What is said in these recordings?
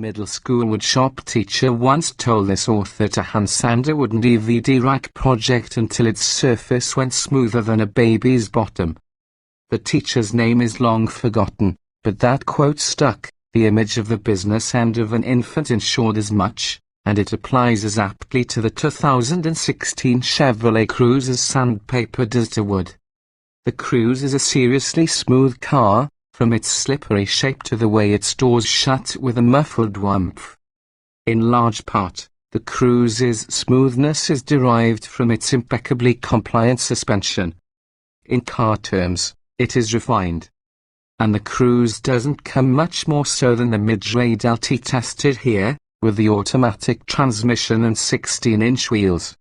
middle school woodshop teacher once told this author to hand-sand a wooden DVD rack project until its surface went smoother than a baby's bottom. The teacher's name is long forgotten, but that quote stuck. The image of the business end of an infant ensured as much, and it applies as aptly to the 2016 Chevrolet Cruze as sandpaper does to wood. The Cruze is a seriously smooth car, from its slippery shape to the way its doors shut with a muffled whumph. In large part, the Cruze's smoothness is derived from its impeccably compliant suspension. In car terms, it is refined. And the Cruze doesn't come much more so than the mid-grade LT tested here, with the automatic transmission and 16-inch wheels.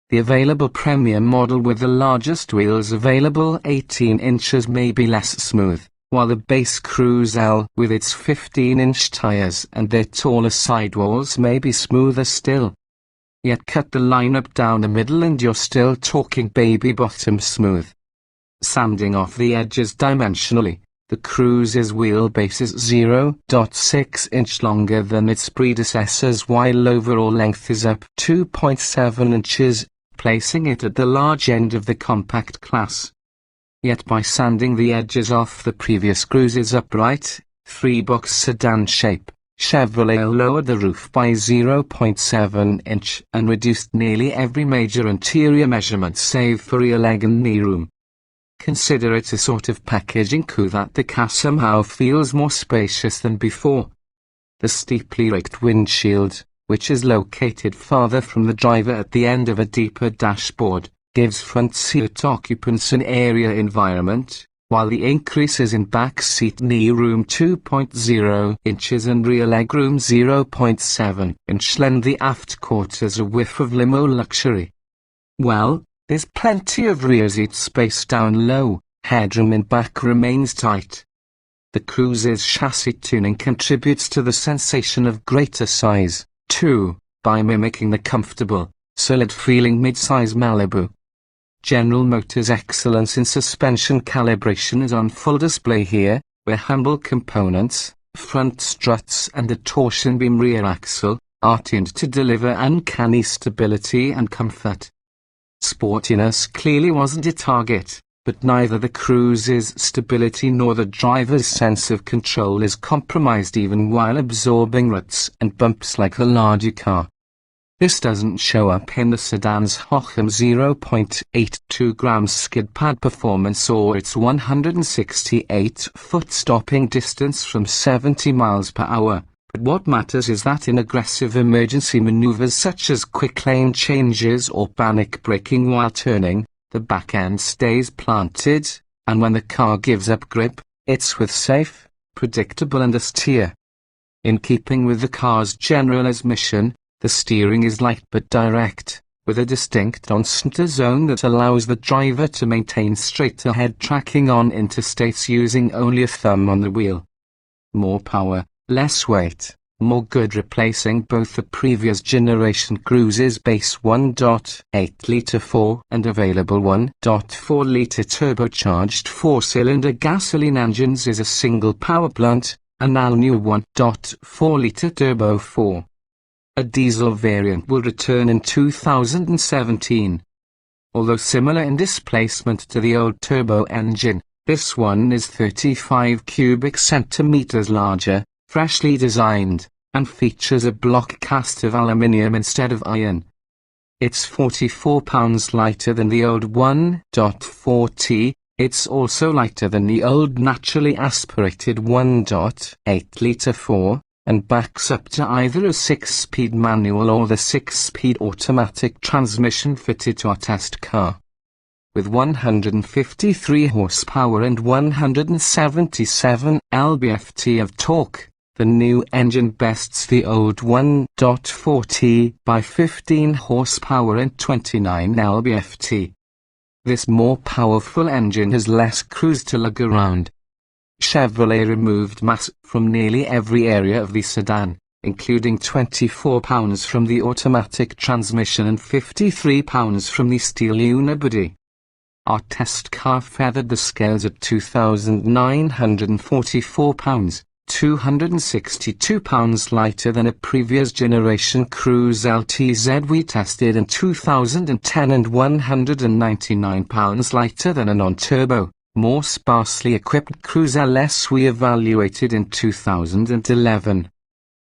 The available premium model with the largest wheels available 18 inches may be less smooth, while the base Cruze L with its 15-inch tires and their taller sidewalls may be smoother still. Yet cut the lineup down the middle and you're still talking baby bottom smooth. Sanding off the edges dimensionally, the Cruze's wheelbase is 0.6 inch longer than its predecessors while overall length is up 2.7 inches, placing it at the large end of the compact class. Yet by sanding the edges off the previous Cruze's upright, 3-box sedan shape, Chevrolet lowered the roof by 0.7 inch and reduced nearly every major interior measurement save for rear leg and knee room. Consider it a sort of packaging coup that the car somehow feels more spacious than before. The steeply raked windshield, which is located farther from the driver at the end of a deeper dashboard, gives front seat occupants an area environment, while the increases in back seat knee room 2.0 inches and rear leg room 0.7 inch lend the aft quarters a whiff of limo luxury. Well, there's plenty of rear seat space down low, headroom in back remains tight. The Cruze's chassis tuning contributes to the sensation of greater size, too, by mimicking the comfortable, solid-feeling mid-size Malibu. General Motors' excellence in suspension calibration is on full display here, where humble components, front struts and a torsion beam rear axle, are tuned to deliver uncanny stability and comfort. Sportiness clearly wasn't a target, but neither the Cruze's stability nor the driver's sense of control is compromised even while absorbing ruts and bumps like the larger car. This doesn't show up in the sedan's Hocham 0.82 grams skid pad performance or its 168-foot stopping distance from 70 miles per hour. But what matters is that in aggressive emergency maneuvers such as quick lane changes or panic braking while turning, the back end stays planted, and when the car gives up grip, it's with safe, predictable and austere. In keeping with the car's general mission, the steering is light but direct, with a distinct on-center zone that allows the driver to maintain straight-ahead tracking on interstates using only a thumb on the wheel. More power, less weight, more good, replacing both the previous generation Cruze's base 1.8-litre 4 and available 1.4-litre turbocharged 4-cylinder gasoline engines is a single power plant, an all-new 1.4-litre turbo 4. A diesel variant will return in 2017. Although similar in displacement to the old turbo engine, this one is 35 cubic centimeters larger, freshly designed, and features a block cast of aluminium instead of iron. It's 44 pounds lighter than the old 1.4T, it's also lighter than the old naturally aspirated 1.8-litre 4, and backs up to either a 6-speed manual or the 6-speed automatic transmission fitted to our test car. With 153 horsepower and 177 lb-ft of torque, the new engine bests the old 1.4T by 15 horsepower and 29 lb-ft. This more powerful engine has less cruise to lug around. Chevrolet removed mass from nearly every area of the sedan, including 24 pounds from the automatic transmission and 53 pounds from the steel unibody. Our test car feathered the scales at 2,944 pounds, 262 pounds lighter than a previous generation Cruze LTZ we tested in 2010 and 199 pounds lighter than a non-turbo, more sparsely equipped Cruze LS we evaluated in 2011.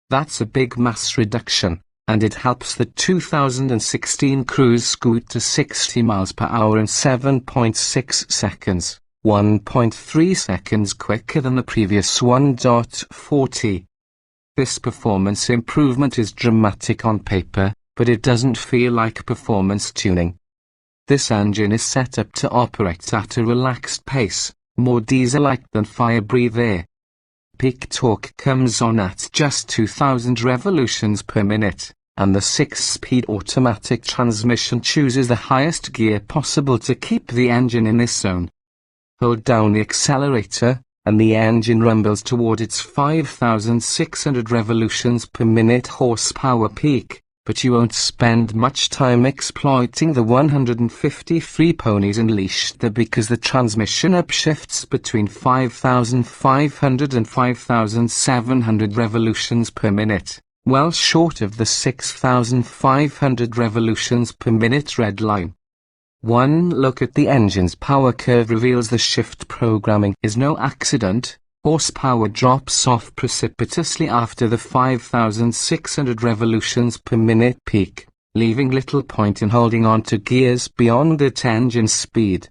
That's a big mass reduction, and it helps the 2016 Cruze scoot to 60 miles per hour in 7.6 seconds, 1.3 seconds quicker than the previous 1.40. This performance improvement is dramatic on paper, but it doesn't feel like performance tuning. This engine is set up to operate at a relaxed pace, more diesel-like than fire-breathe air. Peak torque comes on at just 2,000 revolutions per minute, and the 6-speed automatic transmission chooses the highest gear possible to keep the engine in this zone. Hold down the accelerator, and the engine rumbles toward its 5,600 revolutions per minute horsepower peak, but you won't spend much time exploiting the 153 ponies unleashed there because the transmission upshifts between 5,500 and 5,700 revolutions per minute, well short of the 6,500 revolutions per minute red line. One look at the engine's power curve reveals the shift programming is no accident. Horsepower drops off precipitously after the 5,600 revolutions per minute peak, leaving little point in holding on to gears beyond its engine speed.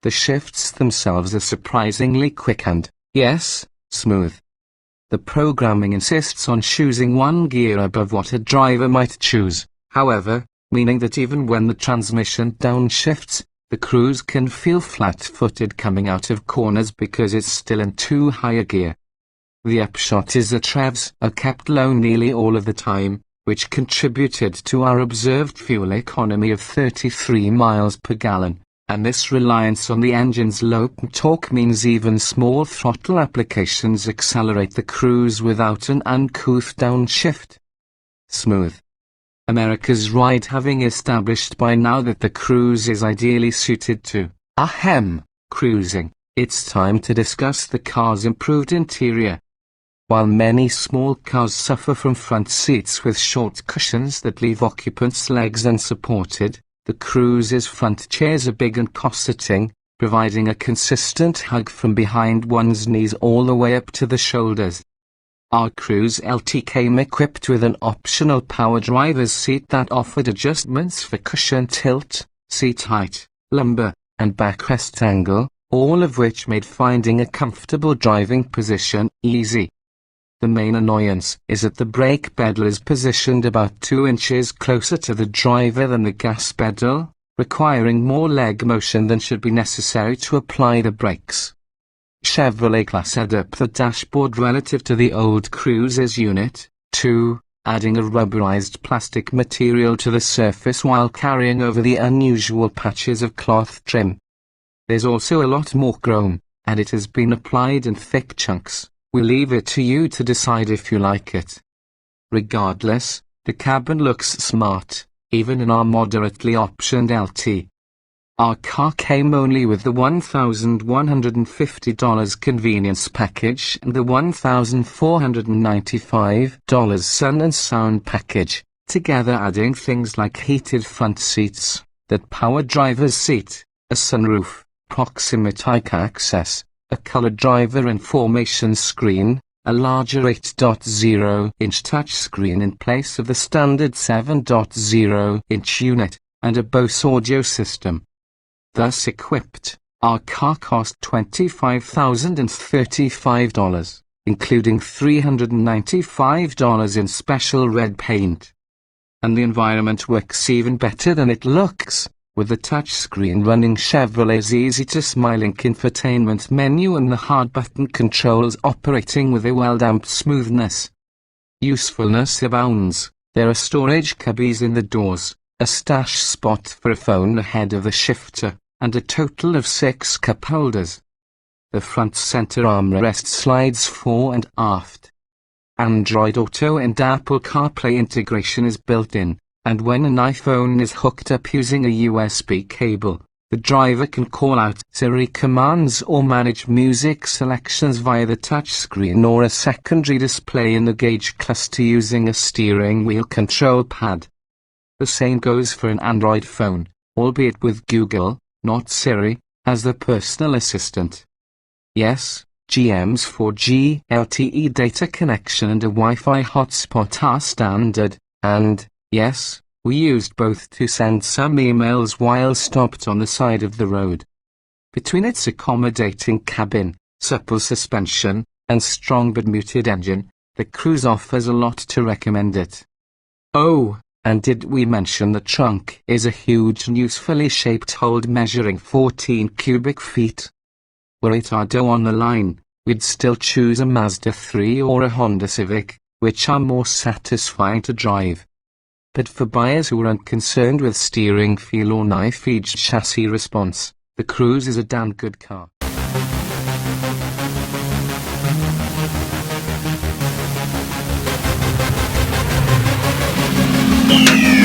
The shifts themselves are surprisingly quick and, yes, smooth. The programming insists on choosing one gear above what a driver might choose, however, meaning that even when the transmission downshifts, the Cruze can feel flat-footed coming out of corners because it's still in too high a gear. The upshot is that revs are kept low nearly all of the time, which contributed to our observed fuel economy of 33 miles per gallon, and this reliance on the engine's low torque means even small throttle applications accelerate the Cruze without an uncouth downshift. Smooth. America's ride having established by now that the Cruze is ideally suited to, cruising, it's time to discuss the car's improved interior. While many small cars suffer from front seats with short cushions that leave occupants' legs unsupported, the Cruze's front chairs are big and cosseting, providing a consistent hug from behind one's knees all the way up to the shoulders. Our Cruze LT came equipped with an optional power driver's seat that offered adjustments for cushion tilt, seat height, lumbar, and backrest angle, all of which made finding a comfortable driving position easy. The main annoyance is that the brake pedal is positioned about 2 inches closer to the driver than the gas pedal, requiring more leg motion than should be necessary to apply the brakes. Chevrolet clased up the dashboard relative to the old Cruze's Unit 2, adding a rubberized plastic material to the surface while carrying over the unusual patches of cloth trim. There's also a lot more chrome, and it has been applied in thick chunks. We'll leave it to you to decide if you like it. Regardless, the cabin looks smart, even in our moderately optioned LT. Our car came only with the $1,150 convenience package and the $1,495 sun and sound package, together adding things like heated front seats, that power driver's seat, a sunroof, proximity access, a color driver information screen, a larger 8.0-inch touchscreen in place of the standard 7.0-inch unit, and a Bose audio system. Thus equipped, our car cost $25,035, including $395 in special red paint. And the environment works even better than it looks, with the touchscreen running Chevrolet's easy-to-smiling infotainment menu and the hard-button controls operating with a well-damped smoothness. Usefulness abounds. There are storage cubbies in the doors, a stash spot for a phone ahead of the shifter, and a total of 6 cup holders. The front center armrest slides fore and aft. Android Auto and Apple CarPlay integration is built in, and when an iPhone is hooked up using a USB cable, The driver can call out Siri commands or manage music selections via the touchscreen or a secondary display in the gauge cluster using a steering wheel control pad. The same goes for an Android phone, albeit with Google, not Siri, as the personal assistant. Yes, GM's 4G LTE data connection and a Wi-Fi hotspot are standard, and, yes, we used both to send some emails while stopped on the side of the road. Between its accommodating cabin, supple suspension, and strong but muted engine, the Cruze offers a lot to recommend it. Oh, and did we mention the trunk is a huge and usefully shaped hold measuring 14 cubic feet? Were it our dough on the line, we'd still choose a Mazda 3 or a Honda Civic, which are more satisfying to drive. But for buyers who are unconcerned with steering feel or knife-edged chassis response, the Cruze is a damn good car. Yeah.